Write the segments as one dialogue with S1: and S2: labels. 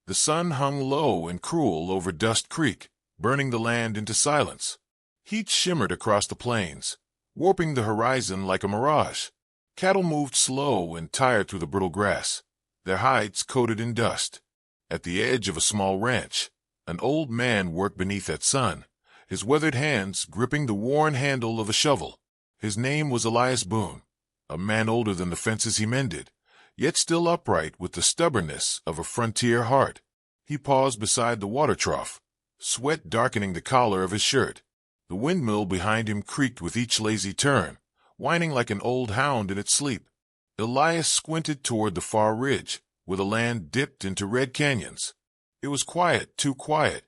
S1: The sun hung low and cruel over Dust Creek, burning the land into silence. Heat shimmered across the plains, warping the horizon like a mirage. Cattle moved slow and tired through the brittle grass, their hides coated in dust. At the edge of a small ranch, an old man worked beneath that sun, his weathered hands gripping the worn handle of a shovel. His name was Elias Boon, a man older than the fences he mended, yet still upright with the stubbornness of a frontier heart. He paused beside the water trough, sweat darkening the collar of his shirt. The windmill behind him creaked with each lazy turn, whining like an old hound in its sleep. Elias squinted toward the far ridge, where the land dipped into red canyons. It was quiet, too quiet.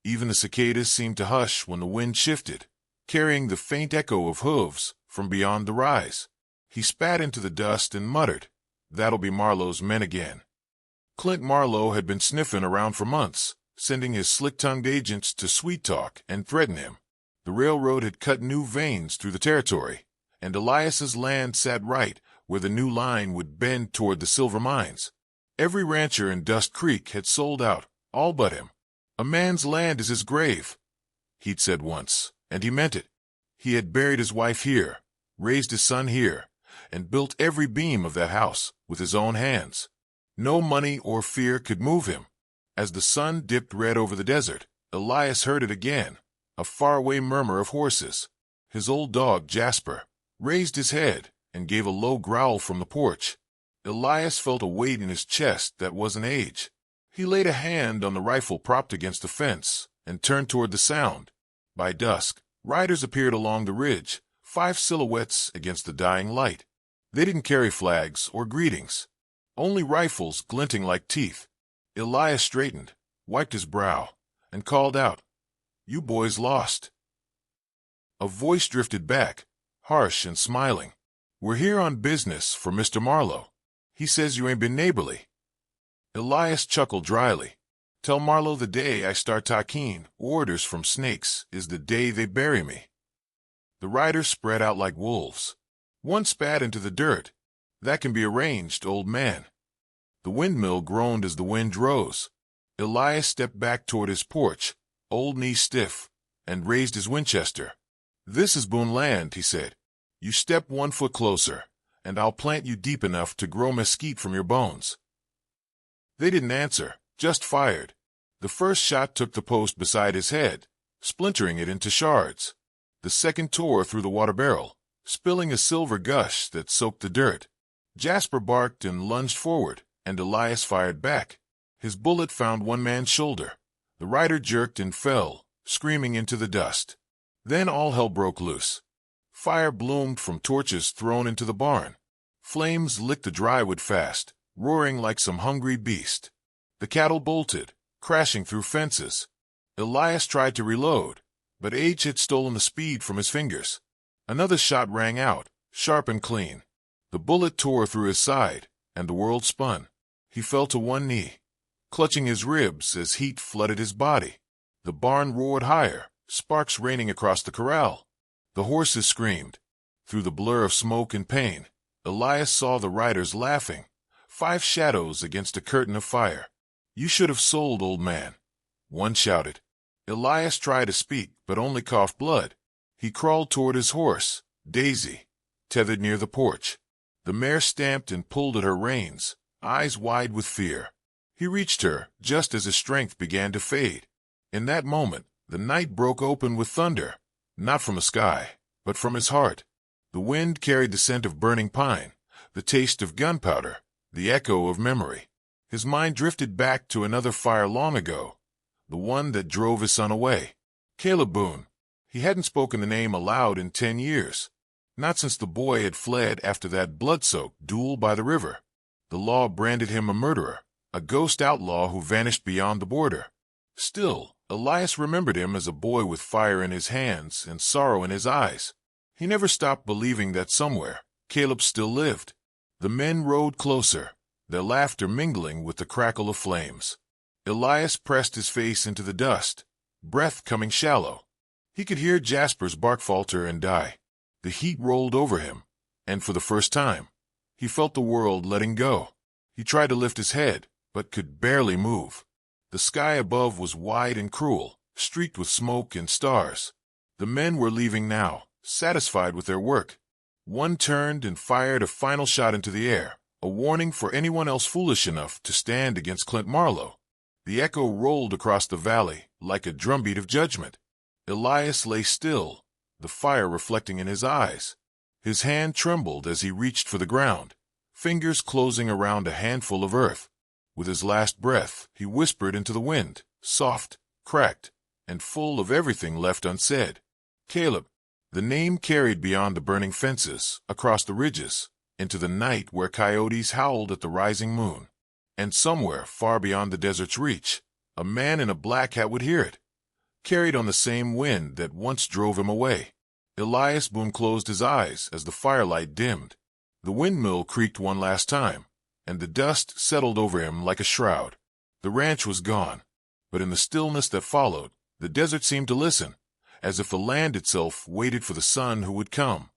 S1: Even the cicadas seemed to hush when the wind shifted, carrying the faint echo of hooves from beyond the rise. He spat into the dust and muttered, "That'll be Marlowe's men again." Clint Marlowe had been sniffing around for months, sending his slick-tongued agents to sweet-talk and threaten him. The railroad had cut new veins through the territory, and Elias's land sat right where the new line would bend toward the silver mines. Every rancher in Dust Creek had sold out, all but him. "A man's land is his grave," he'd said once, and he meant it. He had buried his wife here, raised his son here, and built every beam of that house with his own hands. No money or fear could move him. As the sun dipped red over the desert, Elias heard it again, a faraway murmur of horses. His old dog, Jasper, raised his head and gave a low growl from the porch. Elias felt a weight in his chest that wasn't age. He laid a hand on the rifle propped against the fence and turned toward the sound. By dusk, riders appeared along the ridge, 5 silhouettes against the dying light. They didn't carry flags or greetings, only rifles glinting like teeth. Elias straightened, wiped his brow, and called out, "You boys lost." A voice drifted back, harsh and smiling. "We're here on business for Mr. Marlowe. He says you ain't been neighborly." Elias chuckled dryly. "Tell Marlowe the day I start taking orders from snakes is the day they bury me." The riders spread out like wolves. One spat into the dirt. "That can be arranged, old man." The windmill groaned as the wind rose. Elias stepped back toward his porch, old knee stiff, and raised his Winchester. "This is Boon land," he said. "You step 1 foot closer, and I'll plant you deep enough to grow mesquite from your bones." They didn't answer, just fired. The first shot took the post beside his head, splintering it into shards. The second tore through the water barrel, spilling a silver gush that soaked the dirt. Jasper barked and lunged forward, and Elias fired back. His bullet found one man's shoulder. The rider jerked and fell, screaming into the dust. Then all hell broke loose. Fire bloomed from torches thrown into the barn. Flames licked the drywood fast, roaring like some hungry beast. The cattle bolted, crashing through fences. Elias tried to reload, but age had stolen the speed from his fingers. Another shot rang out, sharp and clean. The bullet tore through his side, and the world spun. He fell to one knee, clutching his ribs as heat flooded his body. The barn roared higher, sparks raining across the corral. The horses screamed. Through the blur of smoke and pain, Elias saw the riders laughing, 5 shadows against a curtain of fire. "You should have sold, old man," one shouted. Elias tried to speak, but only coughed blood. He crawled toward his horse, Daisy, tethered near the porch. The mare stamped and pulled at her reins, eyes wide with fear. He reached her just as his strength began to fade. In that moment, the night broke open with thunder, not from the sky, but from his heart. The wind carried the scent of burning pine, the taste of gunpowder, the echo of memory. His mind drifted back to another fire long ago, the one that drove his son away. Caleb Boon. He hadn't spoken the name aloud in 10 years. Not since the boy had fled after that blood-soaked duel by the river. The law branded him a murderer, a ghost outlaw who vanished beyond the border. Still, Elias remembered him as a boy with fire in his hands and sorrow in his eyes. He never stopped believing that somewhere Caleb still lived. The men rode closer, their laughter mingling with the crackle of flames. Elias pressed his face into the dust, breath coming shallow. He could hear Jasper's bark falter and die. The heat rolled over him, and for the first time, he felt the world letting go. He tried to lift his head, but could barely move. The sky above was wide and cruel, streaked with smoke and stars. The men were leaving now, satisfied with their work. One turned and fired a final shot into the air, a warning for anyone else foolish enough to stand against Clint Marlowe. The echo rolled across the valley like a drumbeat of judgment. Elias lay still, the fire reflecting in his eyes. His hand trembled as he reached for the ground, fingers closing around a handful of earth. With his last breath, he whispered into the wind, soft, cracked, and full of everything left unsaid. Caleb. The name carried beyond the burning fences, across the ridges, into the night where coyotes howled at the rising moon. And somewhere, far beyond the desert's reach, a man in a black hat would hear it, carried on the same wind that once drove him away. Elias Boon closed his eyes as the firelight dimmed. The windmill creaked one last time, and the dust settled over him like a shroud. The ranch was gone, but in the stillness that followed, the desert seemed to listen, as if the land itself waited for the sun who would come.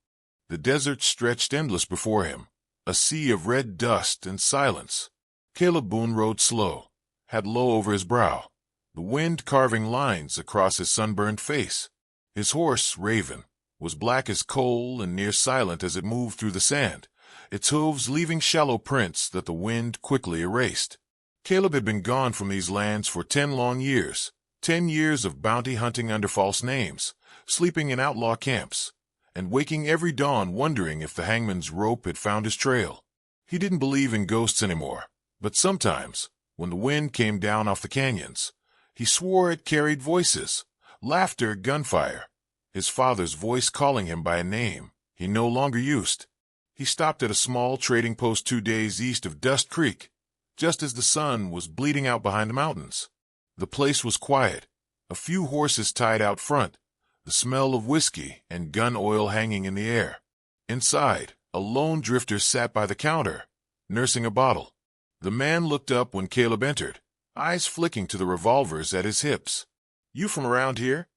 S1: The desert stretched endless before him, a sea of red dust and silence. Caleb Boon rode slow, hat low over his brow, the wind carving lines across his sunburned face. His horse, Raven, was black as coal and near silent as it moved through the sand, its hooves leaving shallow prints that the wind quickly erased. Caleb had been gone from these lands for 10 long years, 10 years of bounty hunting under false names, sleeping in outlaw camps, and waking every dawn wondering if the hangman's rope had found his trail. He didn't believe in ghosts anymore, but sometimes, when the wind came down off the canyons, he swore it carried voices, laughter, gunfire, his father's voice calling him by a name he no longer used. He stopped at a small trading post 2 days east of Dust Creek, just as the sun was bleeding out behind the mountains. The place was quiet, a few horses tied out front, the smell of whiskey and gun oil hanging in the air. Inside, a lone drifter sat by the counter, nursing a bottle. The man looked up when Caleb entered, eyes flicking to the revolvers at his hips. "You from around here?"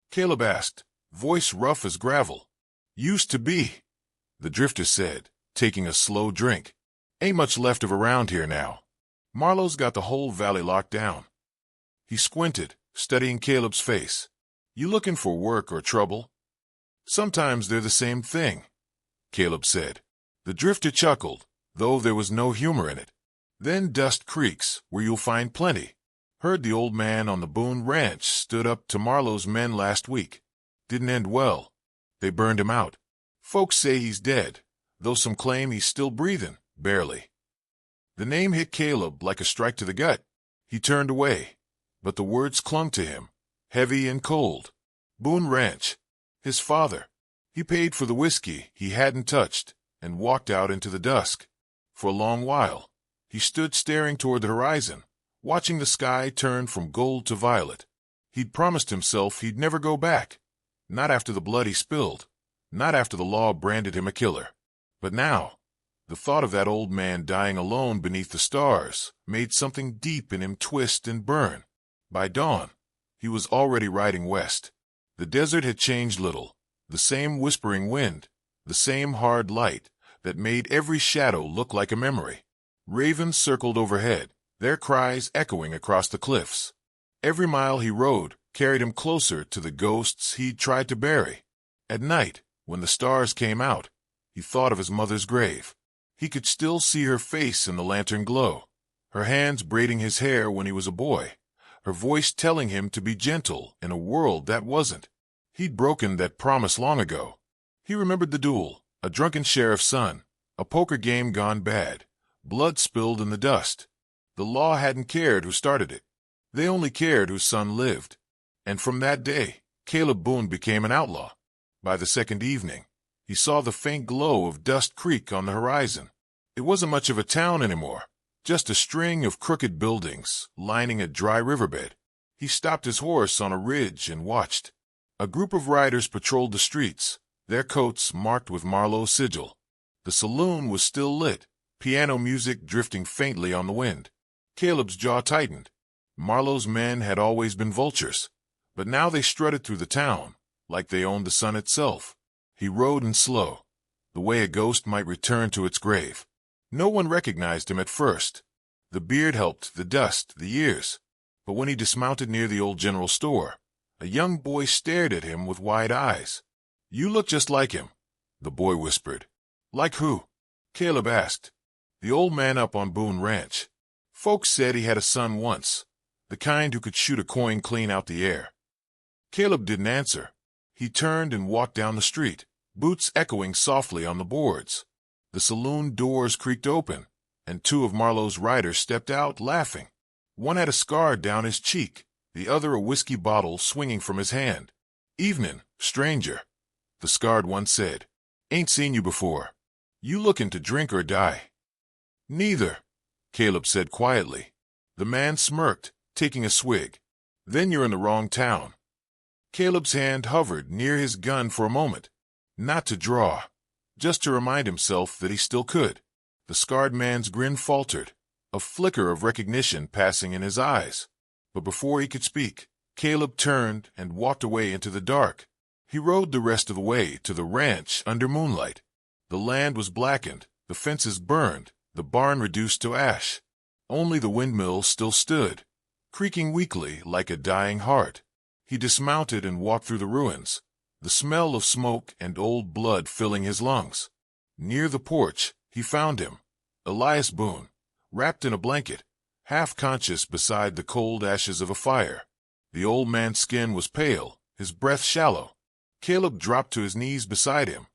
S1: Caleb asked, voice rough as gravel. "Used to be," the drifter said, taking a slow drink. "Ain't much left of around here now. Marlowe's got the whole valley locked down." He squinted, studying Caleb's face. "You looking for work or trouble?" "Sometimes they're the same thing," Caleb said. The drifter chuckled, though there was no humor in it. "Then Dust Creek's where you'll find plenty. Heard the old man on the Boon ranch stood up to Marlowe's men last week. Didn't end well. They burned him out. Folks say he's dead, though some claim he's still breathing, barely." The name hit Caleb like a strike to the gut. He turned away, but the words clung to him, heavy and cold. Boon Ranch. His father. He paid for the whiskey he hadn't touched and walked out into the dusk. For a long while, he stood staring toward the horizon, watching the sky turn from gold to violet. He'd promised himself he'd never go back, not after the blood he spilled, not after the law branded him a killer. But now, the thought of that old man dying alone beneath the stars made something deep in him twist and burn. By dawn, he was already riding west. The desert had changed little, the same whispering wind, the same hard light that made every shadow look like a memory. Ravens circled overhead, their cries echoing across the cliffs. Every mile he rode carried him closer to the ghosts he'd tried to bury. At night, when the stars came out, he thought of his mother's grave. He could still see her face in the lantern glow, her hands braiding his hair when he was a boy, her voice telling him to be gentle in a world that wasn't. He'd broken that promise long ago. He remembered the duel, a drunken sheriff's son, a poker game gone bad, blood spilled in the dust. The law hadn't cared who started it. They only cared whose son lived. And from that day, Caleb Boon became an outlaw. By the second evening, he saw the faint glow of Dust Creek on the horizon. It wasn't much of a town anymore, just a string of crooked buildings lining a dry riverbed. He stopped his horse on a ridge and watched. A group of riders patrolled the streets, their coats marked with Marlowe's sigil. The saloon was still lit, piano music drifting faintly on the wind. Caleb's jaw tightened. Marlowe's men had always been vultures, but now they strutted through the town like they owned the sun itself. He rode in slow, the way a ghost might return to its grave. No one recognized him at first. The beard helped, the dust, the years. But when he dismounted near the old general store, a young boy stared at him with wide eyes. "You look just like him," the boy whispered. "Like who?" Caleb asked. "The old man up on Boon Ranch. Folks said he had a son once, the kind who could shoot a coin clean out the air." Caleb didn't answer. He turned and walked down the street, boots echoing softly on the boards. The saloon doors creaked open, and two of Marlowe's riders stepped out, laughing. One had a scar down his cheek, the other a whiskey bottle swinging from his hand. "Evening, stranger," the scarred one said. "Ain't seen you before. You looking to drink or die?" "Neither," Caleb said quietly. The man smirked, taking a swig. "Then you're in the wrong town." Caleb's hand hovered near his gun for a moment, not to draw, just to remind himself that he still could. The scarred man's grin faltered, a flicker of recognition passing in his eyes. But before he could speak, Caleb turned and walked away into the dark. He rode the rest of the way to the ranch under moonlight. The land was blackened, the fences burned, the barn reduced to ash. Only the windmill still stood, creaking weakly like a dying heart. He dismounted and walked through the ruins, the smell of smoke and old blood filling his lungs. Near the porch, he found him, Elias Boon, wrapped in a blanket, half conscious beside the cold ashes of a fire. The old man's skin was pale, his breath shallow. Caleb dropped to his knees beside him.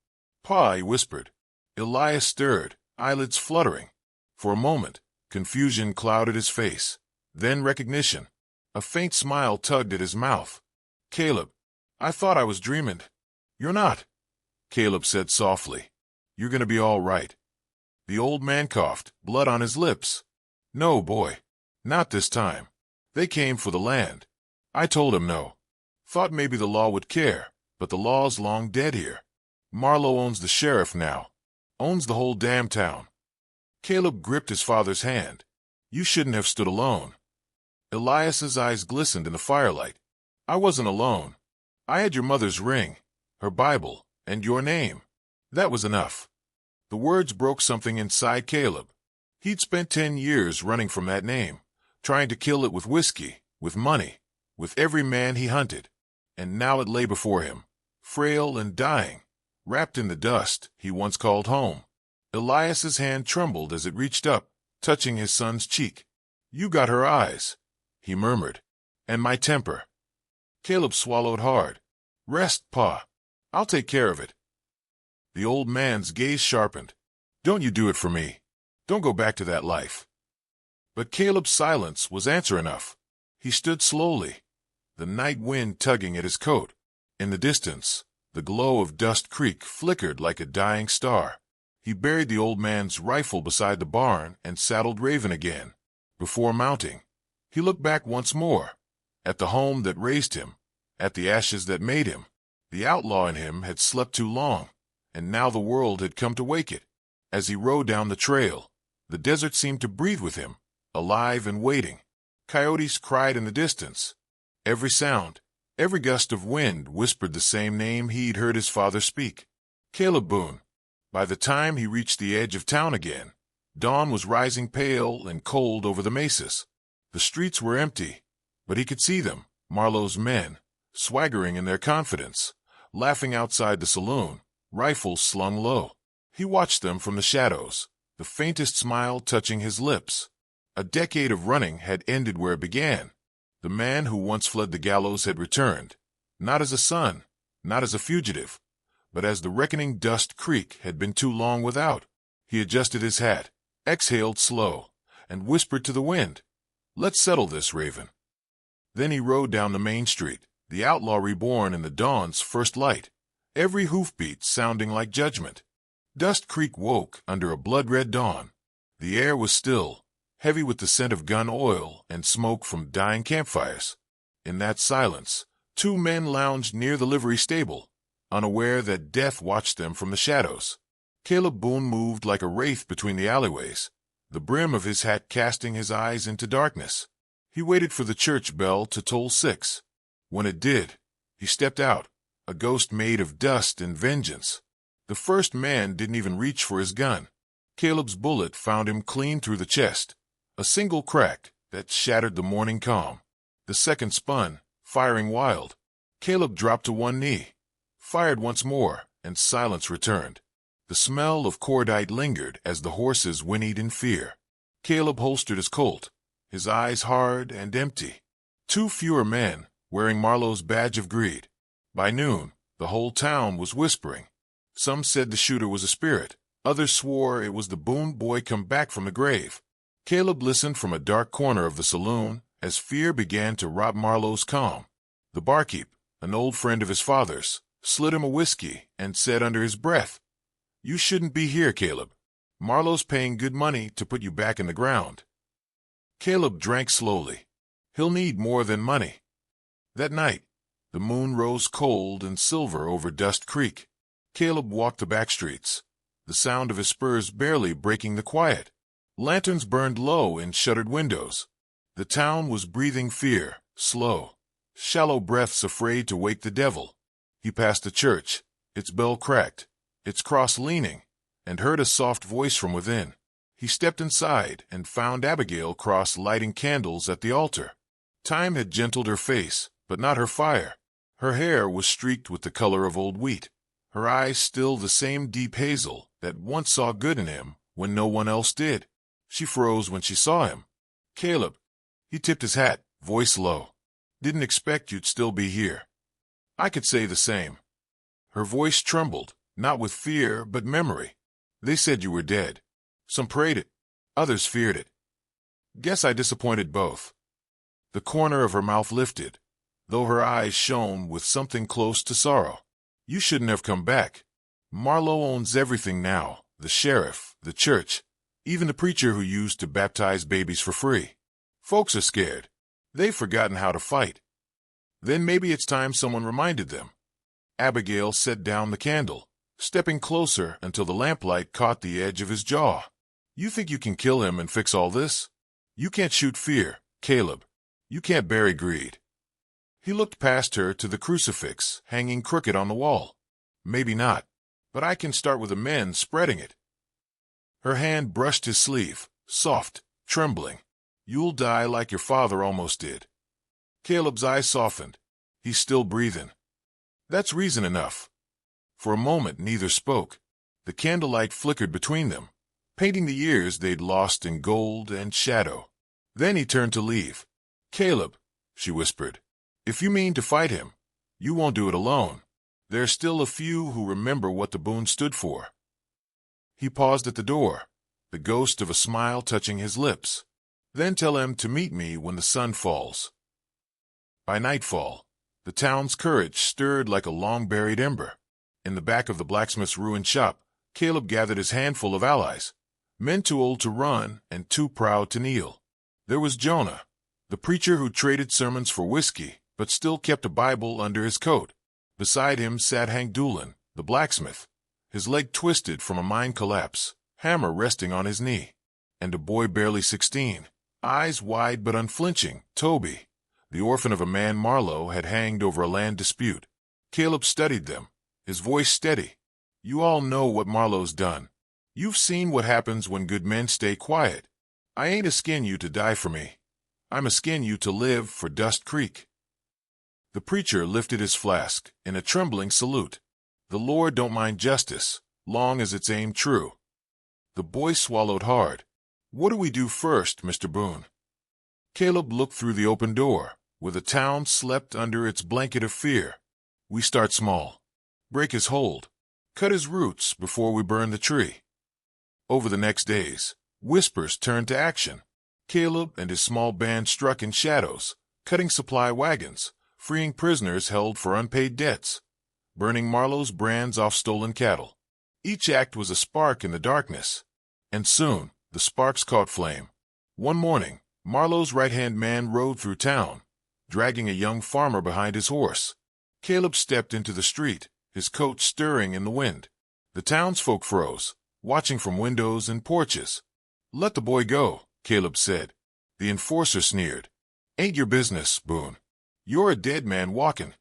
S1: "Pa," he whispered. Elias stirred, eyelids fluttering. For a moment, confusion clouded his face, then recognition. A faint smile tugged at his mouth. "Caleb, I thought I was dreaming." "You're not," Caleb said softly. "You're going to be all right." The old man coughed, blood on his lips. "No, boy. Not this time. They came for the land. I told him no. Thought maybe the law would care, but the law's long dead here. Marlowe owns the sheriff now. Owns the whole damn town." Caleb gripped his father's hand. "You shouldn't have stood alone." Elias's eyes glistened in the firelight. "I wasn't alone. I had your mother's ring, her Bible, and your name. That was enough." The words broke something inside Caleb. He'd spent 10 years running from that name, trying to kill it with whiskey, with money, with every man he hunted. And now it lay before him, frail and dying, wrapped in the dust he once called home. Elias's hand trembled as it reached up, touching his son's cheek. "You got her eyes," he murmured, "and my temper." Caleb swallowed hard. "Rest, Pa. I'll take care of it." The old man's gaze sharpened. "Don't you do it for me. Don't go back to that life." But Caleb's silence was answer enough. He stood slowly, the night wind tugging at his coat. In the distance, the glow of Dust Creek flickered like a dying star. He buried the old man's rifle beside the barn and saddled Raven again. Before mounting, he looked back once more, at the home that raised him, at the ashes that made him. The outlaw in him had slept too long, and now the world had come to wake it. As he rode down the trail, the desert seemed to breathe with him, alive and waiting. Coyotes cried in the distance. Every sound, every gust of wind whispered the same name he'd heard his father speak. Caleb Boon. By the time he reached the edge of town again, dawn was rising pale and cold over the mesas. The streets were empty, but he could see them, Marlowe's men, swaggering in their confidence, laughing outside the saloon, rifles slung low. He watched them from the shadows, the faintest smile touching his lips. A decade of running had ended where it began. The man who once fled the gallows had returned, not as a son, not as a fugitive, but as the reckoning Dust Creek had been too long without. He adjusted his hat, exhaled slow, and whispered to the wind, "Let's settle this, Raven." Then he rode down the main street, the outlaw reborn in the dawn's first light, every hoofbeat sounding like judgment. Dust Creek woke under a blood-red dawn. The air was still, heavy with the scent of gun oil and smoke from dying campfires. In that silence, two men lounged near the livery stable, unaware that death watched them from the shadows. Caleb Boon moved like a wraith between the alleyways, the brim of his hat casting his eyes into darkness. He waited for the church bell to toll 6. When it did, he stepped out, a ghost made of dust and vengeance. The first man didn't even reach for his gun. Caleb's bullet found him clean through the chest, a single crack that shattered the morning calm. The second spun, firing wild. Caleb dropped to one knee, fired once more, and silence returned. The smell of cordite lingered as the horses whinnied in fear. Caleb holstered his Colt, his eyes hard and empty. 2 fewer men, wearing Marlowe's badge of greed. By noon, the whole town was whispering. Some said the shooter was a spirit. Others swore it was the Boon boy come back from the grave. Caleb listened from a dark corner of the saloon as fear began to rob Marlowe's calm. The barkeep, an old friend of his father's, slid him a whiskey and said under his breath, "You shouldn't be here, Caleb. Marlowe's paying good money to put you back in the ground." Caleb drank slowly. He'll need more than money. That night, the moon rose cold and silver over Dust Creek. Caleb walked the back streets, the sound of his spurs barely breaking the quiet. Lanterns burned low in shuttered windows. The town was breathing fear, slow, shallow breaths afraid to wake the devil. He passed a church, its bell cracked, its cross leaning, and heard a soft voice from within. He stepped inside and found Abigail Cross lighting candles at the altar. Time had gentled her face, but not her fire. Her hair was streaked with the color of old wheat, her eyes still the same deep hazel that once saw good in him when no one else did. She froze when she saw him. "Caleb." He tipped his hat, voice low. "Didn't expect you'd still be here." "I could say the same." Her voice trembled, not with fear but memory. "They said you were dead. Some prayed it, others feared it. Guess I disappointed both." The corner of her mouth lifted, though her eyes shone with something close to sorrow. "You shouldn't have come back. Marlowe owns everything now, the sheriff, the church, even the preacher who used to baptize babies for free. Folks are scared. They've forgotten how to fight. Then maybe it's time someone reminded them." Abigail set down the candle, stepping closer until the lamplight caught the edge of his jaw. "You think you can kill him and fix all this? You can't shoot fear, Caleb. You can't bury greed." He looked past her to the crucifix hanging crooked on the wall. "Maybe not, but I can start with the men spreading it." Her hand brushed his sleeve, soft, trembling. "You'll die like your father almost did." Caleb's eyes softened. "He's still breathing." "That's reason enough." For a moment neither spoke. The candlelight flickered between them, painting the years they'd lost in gold and shadow. Then he turned to leave. "Caleb," she whispered, "if you mean to fight him, you won't do it alone. There's still a few who remember what the Boon stood for." He paused at the door, the ghost of a smile touching his lips. "Then tell him to meet me when the sun falls." By nightfall, the town's courage stirred like a long-buried ember. In the back of the blacksmith's ruined shop, Caleb gathered his handful of allies, men too old to run and too proud to kneel. There was Jonah, the preacher who traded sermons for whiskey, but still kept a Bible under his coat. Beside him sat Hank Doolin, the blacksmith, his leg twisted from a mine collapse, hammer resting on his knee. And a boy barely 16, eyes wide but unflinching, Toby, the orphan of a man Marlowe had hanged over a land dispute. Caleb studied them, his voice steady. "You all know what Marlowe's done. You've seen what happens when good men stay quiet. I ain't a-skin you to die for me. I'm a-skin you to live for Dust Creek." The preacher lifted his flask in a trembling salute. "The Lord don't mind justice, long as it's aimed true." The boy swallowed hard. "What do we do first, Mr. Boon?" Caleb looked through the open door, where the town slept under its blanket of fear. "We start small. Break his hold. Cut his roots before we burn the tree." Over the next days, whispers turned to action. Caleb and his small band struck in shadows, cutting supply wagons, freeing prisoners held for unpaid debts, burning Marlowe's brands off stolen cattle. Each act was a spark in the darkness, and soon the sparks caught flame. One morning, Marlowe's right-hand man rode through town, dragging a young farmer behind his horse. Caleb stepped into the street, his coat stirring in the wind. The townsfolk froze, watching from windows and porches. "Let the boy go," Caleb said. The enforcer sneered. "Ain't your business, Boon. You're a dead man walking."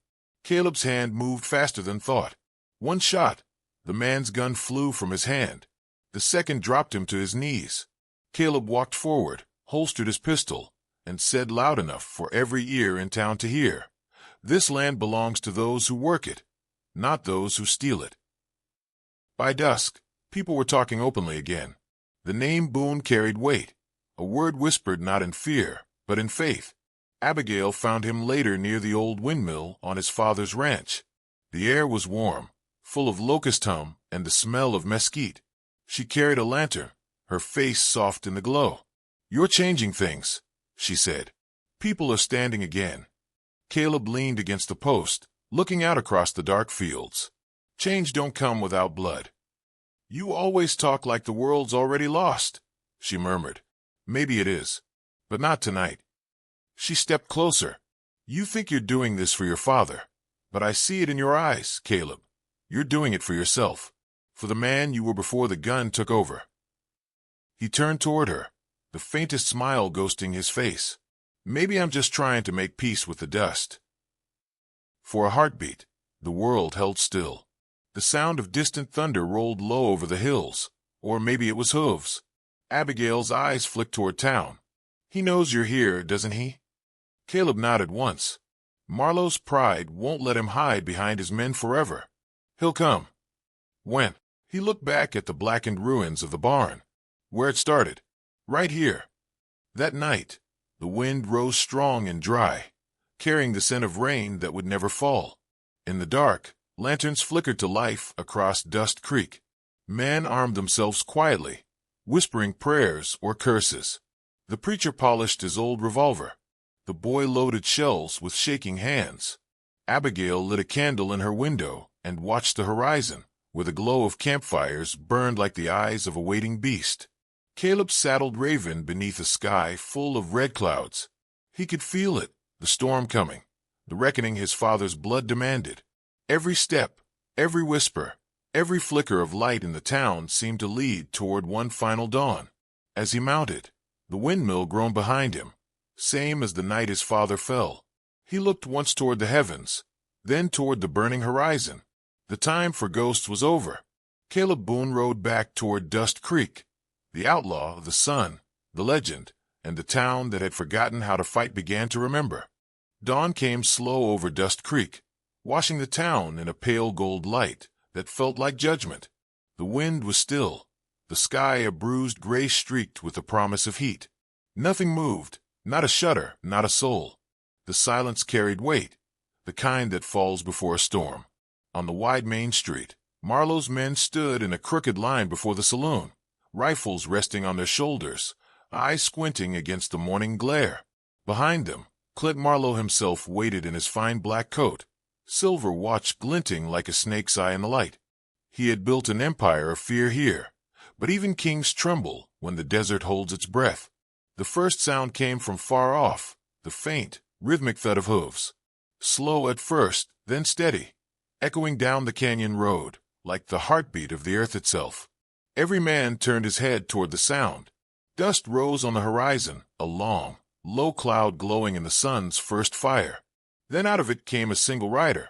S1: Caleb's hand moved faster than thought. One shot. The man's gun flew from his hand. The second dropped him to his knees. Caleb walked forward, holstered his pistol, and said loud enough for every ear in town to hear, "This land belongs to those who work it, not those who steal it." By dusk, people were talking openly again. The name Boon carried weight, a word whispered not in fear, but in faith. Abigail found him later near the old windmill on his father's ranch. The air was warm, full of locust hum and the smell of mesquite. She carried a lantern, her face soft in the glow. "You're changing things," she said. "People are standing again." Caleb leaned against the post, looking out across the dark fields. "Change don't come without blood." "You always talk like the world's already lost," she murmured. "Maybe it is, but not tonight." She stepped closer. "You think you're doing this for your father, but I see it in your eyes, Caleb. You're doing it for yourself, for the man you were before the gun took over." He turned toward her, the faintest smile ghosting his face. "Maybe I'm just trying to make peace with the dust." For a heartbeat, the world held still. The sound of distant thunder rolled low over the hills, or maybe it was hooves. Abigail's eyes flicked toward town. "He knows you're here, doesn't he?" Caleb nodded once. Marlowe's pride won't let him hide behind his men forever. "He'll come." "When?" He looked back at the blackened ruins of the barn. "Where it started. Right here." That night, the wind rose strong and dry, carrying the scent of rain that would never fall. In the dark, lanterns flickered to life across Dust Creek. Men armed themselves quietly, whispering prayers or curses. The preacher polished his old revolver. The boy loaded shells with shaking hands. Abigail lit a candle in her window and watched the horizon, where the glow of campfires burned like the eyes of a waiting beast. Caleb saddled Raven beneath a sky full of red clouds. He could feel it, the storm coming, the reckoning his father's blood demanded. Every step, every whisper, every flicker of light in the town seemed to lead toward one final dawn. As he mounted, the windmill groaned behind him, same as the night his father fell. He looked once toward the heavens, then toward the burning horizon. The time for ghosts was over. Caleb Boon rode back toward Dust Creek, the outlaw, the sun, the legend, and the town that had forgotten how to fight began to remember. Dawn came slow over Dust Creek, washing the town in a pale gold light that felt like judgment. The wind was still, the sky a bruised gray streaked with the promise of heat. Nothing moved, not a shudder, not a soul. The silence carried weight, the kind that falls before a storm. On the wide main street, Marlowe's men stood in a crooked line before the saloon, rifles resting on their shoulders, eyes squinting against the morning glare. Behind them, Clint Marlowe himself waited in his fine black coat, silver watch glinting like a snake's eye in the light. He had built an empire of fear here, but even kings tremble when the desert holds its breath. The first sound came from far off, the faint, rhythmic thud of hooves. Slow at first, then steady, echoing down the canyon road, like the heartbeat of the earth itself. Every man turned his head toward the sound. Dust rose on the horizon, a long, low cloud glowing in the sun's first fire. Then out of it came a single rider,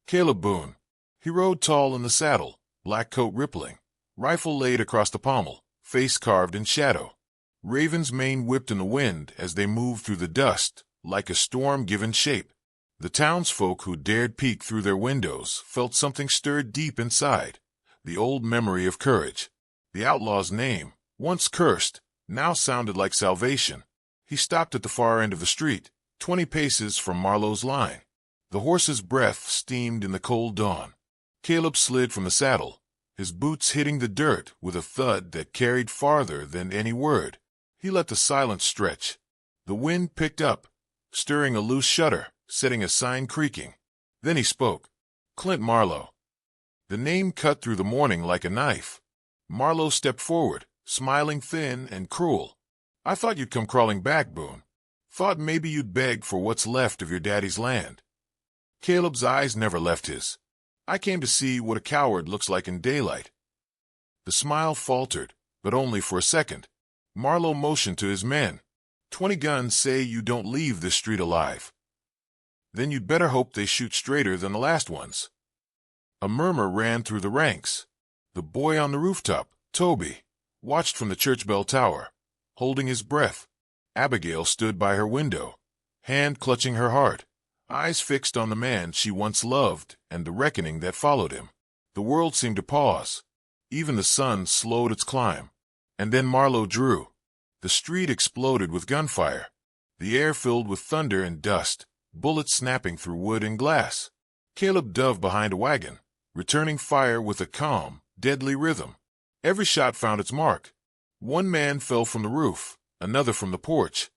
S1: Caleb Boon. He rode tall in the saddle, black coat rippling, rifle laid across the pommel, face carved in shadow. Raven's mane whipped in the wind as they moved through the dust, like a storm given shape. The townsfolk who dared peek through their windows felt something stirred deep inside, the old memory of courage. The outlaw's name, once cursed, now sounded like salvation. He stopped at the far end of the street, 20 paces from Marlowe's line. The horse's breath steamed in the cold dawn. Caleb slid from the saddle, his boots hitting the dirt with a thud that carried farther than any word. He let the silence stretch. The wind picked up, stirring a loose shutter, setting a sign creaking. Then he spoke. "Clint Marlowe." The name cut through the morning like a knife. Marlowe stepped forward, smiling thin and cruel. "I thought you'd come crawling back, Boon. Thought maybe you'd beg for what's left of your daddy's land." Caleb's eyes never left his. "I came to see what a coward looks like in daylight." The smile faltered, but only for a second. Marlowe motioned to his men. 20 guns say you don't leave this street alive. Then you'd better hope they shoot straighter than the last ones." A murmur ran through the ranks. The boy on the rooftop, Toby, watched from the church bell tower, holding his breath. Abigail stood by her window, hand clutching her heart, eyes fixed on the man she once loved and the reckoning that followed him. The world seemed to pause. Even the sun slowed its climb. And then Marlowe drew. The street exploded with gunfire. The air filled with thunder and dust, bullets snapping through wood and glass. Caleb dove behind a wagon, returning fire with a calm, deadly rhythm. Every shot found its mark. One man fell from the roof, another from the porch.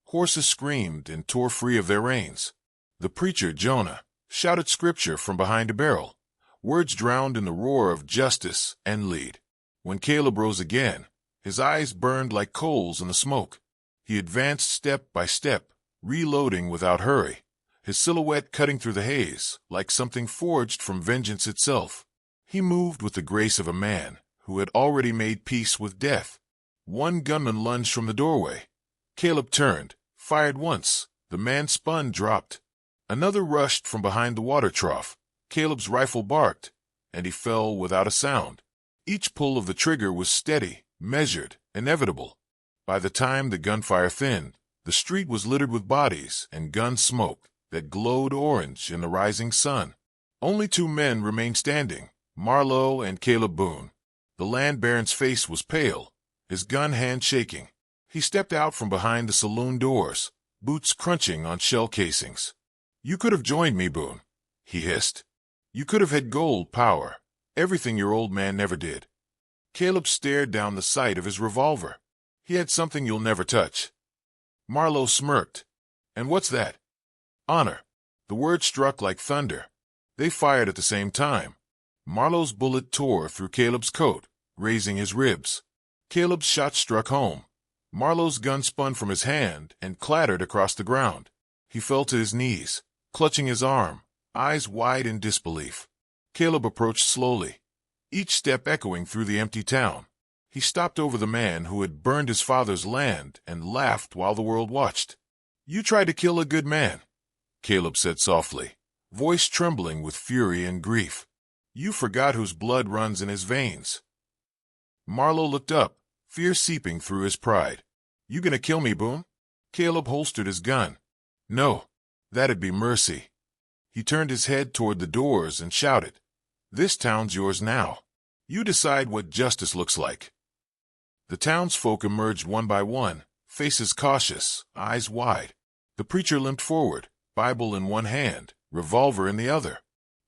S1: Horses screamed and tore free of their reins. The preacher, Jonah, shouted scripture from behind a barrel, words drowned in the roar of justice and lead. When Caleb rose again, his eyes burned like coals in the smoke. He advanced step by step, reloading without hurry, his silhouette cutting through the haze like something forged from vengeance itself. He moved with the grace of a man who had already made peace with death. One gunman lunged from the doorway. Caleb turned, fired once. The man spun, dropped. Another rushed from behind the water trough. Caleb's rifle barked, and he fell without a sound. Each pull of the trigger was steady, measured, inevitable. By the time the gunfire thinned, the street was littered with bodies and gun smoke that glowed orange in the rising sun. Only two men remained standing, Marlowe and Caleb Boon. The land baron's face was pale, his gun hand shaking. He stepped out from behind the saloon doors, boots crunching on shell casings. "You could have joined me, Boon," he hissed. "You could have had gold, power, everything your old man never did." Caleb stared down the sight of his revolver. He had something you'll never touch. Marlowe smirked. "And what's that?" "Honor." The word struck like thunder. They fired at the same time. Marlowe's bullet tore through Caleb's coat, grazing his ribs. Caleb's shot struck home. Marlowe's gun spun from his hand and clattered across the ground. He fell to his knees, clutching his arm, eyes wide in disbelief. Caleb approached slowly, each step echoing through the empty town. He stopped over the man who had burned his father's land and laughed while the world watched. "You tried to kill a good man," Caleb said softly, voice trembling with fury and grief. "You forgot whose blood runs in his veins." Marlowe looked up, fear seeping through his pride. "You gonna kill me, Boon?" Caleb holstered his gun. "No, that'd be mercy." He turned his head toward the doors and shouted, "This town's yours now. You decide what justice looks like." The townsfolk emerged one by one, faces cautious, eyes wide. The preacher limped forward, Bible in one hand, revolver in the other.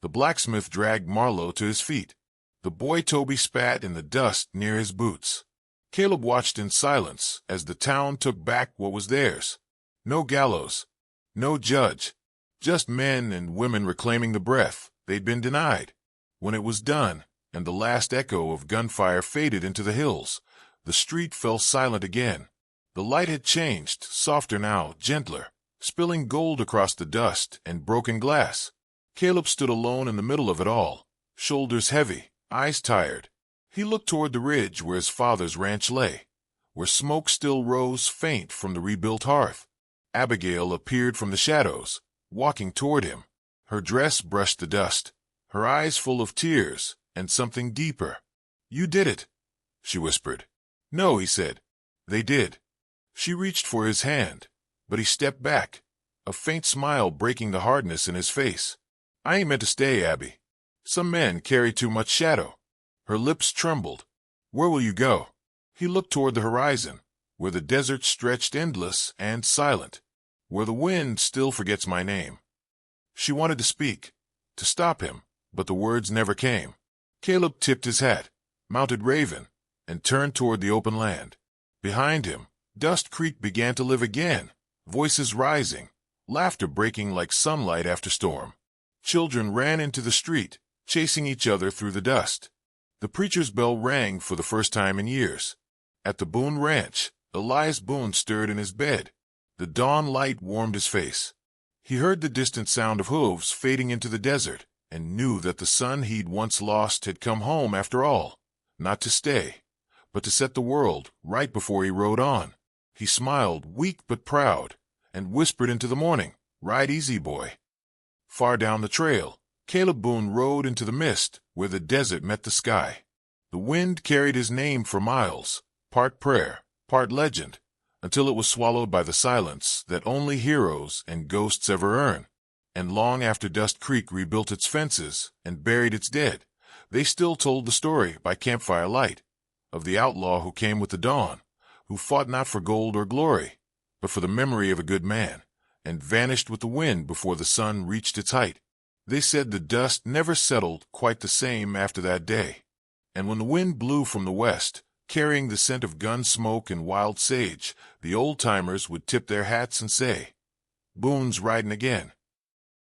S1: The blacksmith dragged Marlowe to his feet. The boy Toby spat in the dust near his boots. Caleb watched in silence as the town took back what was theirs. No gallows, no judge, just men and women reclaiming the breath they'd been denied. When it was done, and the last echo of gunfire faded into the hills, the street fell silent again. The light had changed, softer now, gentler, spilling gold across the dust and broken glass. Caleb stood alone in the middle of it all, shoulders heavy, eyes tired. He looked toward the ridge where his father's ranch lay, where smoke still rose faint from the rebuilt hearth. Abigail appeared from the shadows, walking toward him. Her dress brushed the dust, her eyes full of tears and something deeper. "You did it," she whispered. "No," he said. "They did." She reached for his hand, but he stepped back, a faint smile breaking the hardness in his face. "I ain't meant to stay, Abby. Some men carry too much shadow." Her lips trembled. "Where will you go?" He looked toward the horizon, where the desert stretched endless and silent, where the wind still forgets my name. She wanted to speak, to stop him, but the words never came. Caleb tipped his hat, mounted Raven, and turned toward the open land. Behind him, Dust Creek began to live again, voices rising, laughter breaking like sunlight after storm. Children ran into the street, chasing each other through the dust. The preacher's bell rang for the first time in years. At the Boon ranch, Elias Boon stirred in his bed. The dawn light warmed his face. He heard the distant sound of hooves fading into the desert, and knew that the son he'd once lost had come home after all, not to stay, but to set the world right before he rode on. He smiled, weak but proud, and whispered into the morning, "Ride easy, boy." Far down the trail, Caleb Boon rode into the mist where the desert met the sky. The wind carried his name for miles, part prayer, part legend, until it was swallowed by the silence that only heroes and ghosts ever earn. And long after Dust Creek rebuilt its fences and buried its dead, they still told the story by campfire light of the outlaw who came with the dawn, who fought not for gold or glory, but for the memory of a good man, and vanished with the wind before the sun reached its height. They said the dust never settled quite the same after that day. And when the wind blew from the west, carrying the scent of gun smoke and wild sage, the old-timers would tip their hats and say, "Boon's riding again."